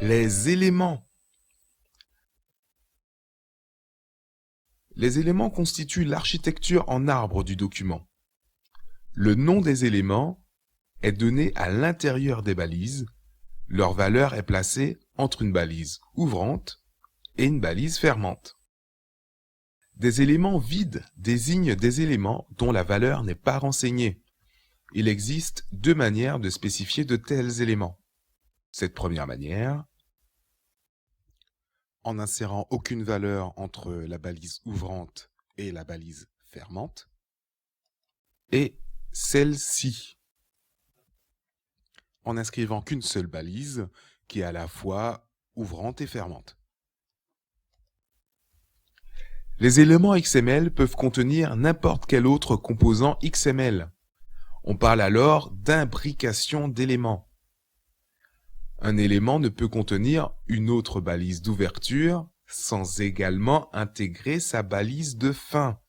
Les éléments. Les éléments constituent l'architecture en arbre du document. Le nom des éléments est donné à l'intérieur des balises. Leur valeur est placée entre une balise ouvrante et une balise fermante. Des éléments vides désignent des éléments dont la valeur n'est pas renseignée. Il existe deux manières de spécifier de tels éléments. Cette première manière, en n'insérant aucune valeur entre la balise ouvrante et la balise fermante, et celle-ci, en n'inscrivant qu'une seule balise qui est à la fois ouvrante et fermante. Les éléments XML peuvent contenir n'importe quel autre composant XML. On parle alors d'imbrication d'éléments. Un élément ne peut contenir une autre balise d'ouverture sans également intégrer sa balise de fin.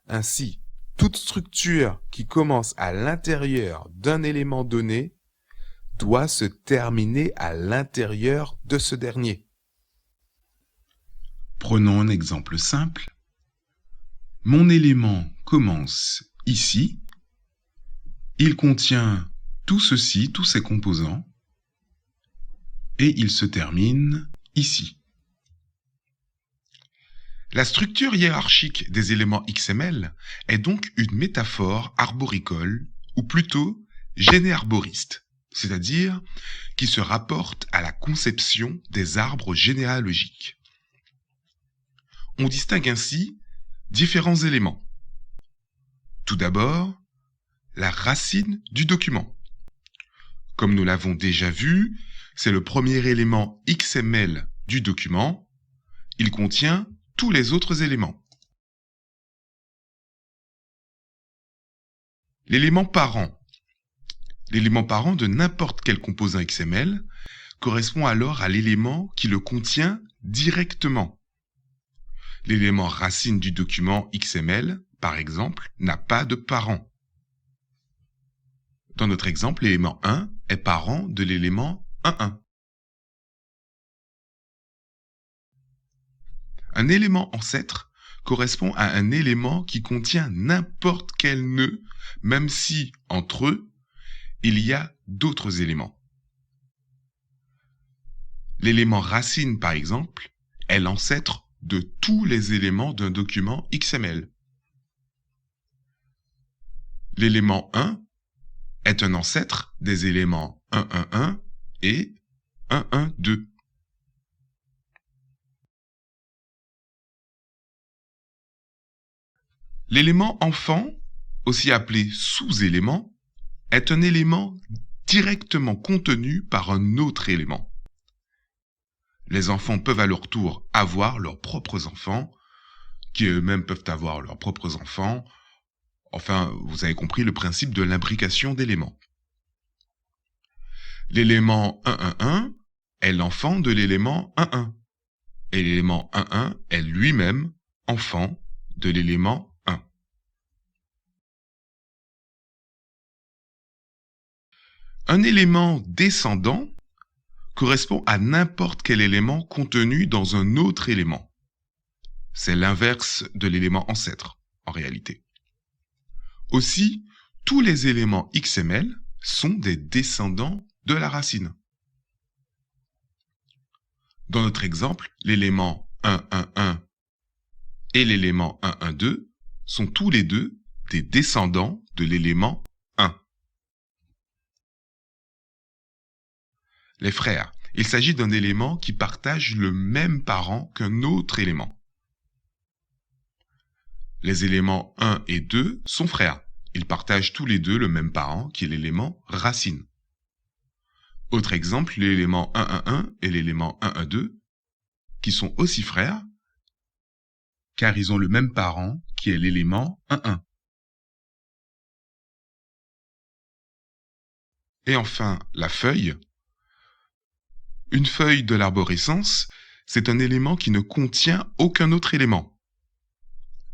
Ainsi, toute structure qui commence à l'intérieur d'un élément donné doit se terminer à l'intérieur de ce dernier. Prenons un exemple simple. Mon élément commence ici. Il contient tout ceci, tous ses composants, et il se termine ici. La structure hiérarchique des éléments XML est donc une métaphore arboricole, ou plutôt généarboriste, c'est-à-dire qui se rapporte à la conception des arbres généalogiques. On distingue ainsi différents éléments. Tout d'abord, la racine du document. Comme nous l'avons déjà vu, c'est le premier élément XML du document. Il contient tous les autres éléments. L'élément parent. L'élément parent de n'importe quel composant XML correspond alors à l'élément qui le contient directement. L'élément racine du document XML, par exemple, n'a pas de parent. Dans notre exemple, l'élément 1 est parent de l'élément 1,1. Un élément ancêtre correspond à un élément qui contient n'importe quel nœud, même si, entre eux, il y a d'autres éléments. L'élément racine, par exemple, est l'ancêtre de tous les éléments d'un document XML. L'élément 1 est un ancêtre des éléments 1,1,1 et 1,1,2. L'élément enfant, aussi appelé sous-élément, est un élément directement contenu par un autre élément. Les enfants peuvent à leur tour avoir leurs propres enfants, qui eux-mêmes peuvent avoir leurs propres enfants. Enfin, vous avez compris le principe de l'imbrication d'éléments. L'élément 1,1,1 est l'enfant de l'élément 1,1. Et l'élément 1,1 est lui-même enfant de l'élément 1. Un élément descendant correspond à n'importe quel élément contenu dans un autre élément. C'est l'inverse de l'élément ancêtre, en réalité. Aussi, tous les éléments XML sont des descendants de la racine. Dans notre exemple, l'élément 1,1,1 et l'élément 1,1,2 sont tous les deux des descendants de l'élément 1. Les frères, il s'agit d'un élément qui partage le même parent qu'un autre élément. Les éléments 1 et 2 sont frères. Ils partagent tous les deux le même parent qui est l'élément racine. Autre exemple, l'élément 1,1,1 et l'élément 1,1,2 qui sont aussi frères car ils ont le même parent qui est l'élément 1,1. Et enfin, la feuille. Une feuille de l'arborescence, c'est un élément qui ne contient aucun autre élément.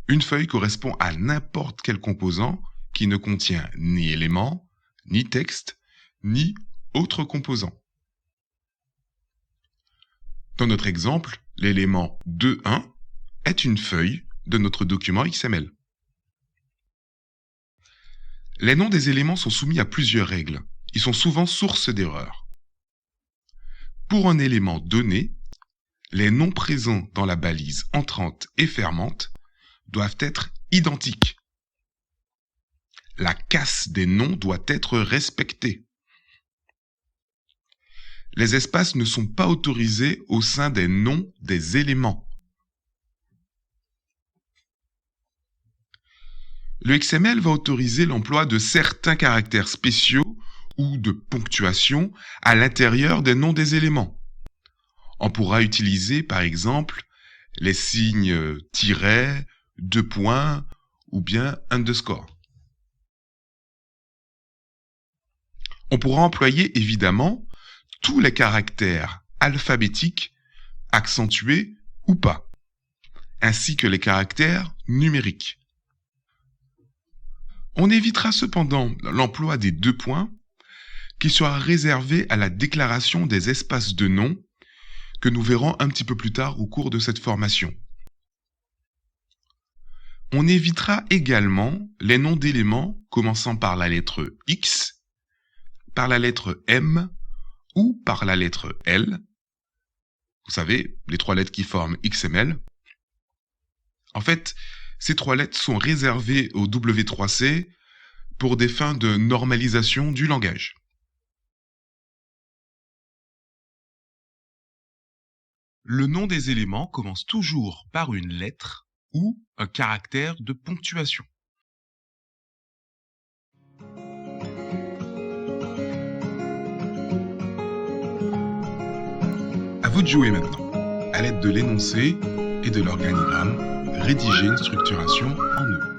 Une feuille correspond à n'importe quel composant qui ne contient ni élément, ni texte, ni autre composant. Dans notre exemple, l'élément 2.1 est une feuille de notre document XML. Les noms des éléments sont soumis à plusieurs règles. Ils sont souvent source d'erreurs. Pour un élément donné, les noms présents dans la balise entrante et fermante doivent être identiques. La casse des noms doit être respectée. Les espaces ne sont pas autorisés au sein des noms des éléments. Le XML va autoriser l'emploi de certains caractères spéciaux ou de ponctuation à l'intérieur des noms des éléments. On pourra utiliser par exemple les signes tiret, deux points ou bien underscore. On pourra employer évidemment tous les caractères alphabétiques, accentués ou pas, ainsi que les caractères numériques. On évitera cependant l'emploi des deux points qui sera réservé à la déclaration des espaces de nom que nous verrons un petit peu plus tard au cours de cette formation. On évitera également les noms d'éléments commençant par la lettre X, par la lettre M ou par la lettre L. Vous savez, les trois lettres qui forment XML. En fait, ces trois lettres sont réservées au W3C pour des fins de normalisation du langage. Le nom des éléments commence toujours par une lettre ou un caractère de ponctuation. À vous de jouer maintenant. À l'aide de l'énoncé et de l'organigramme, rédiger une structuration en nœud.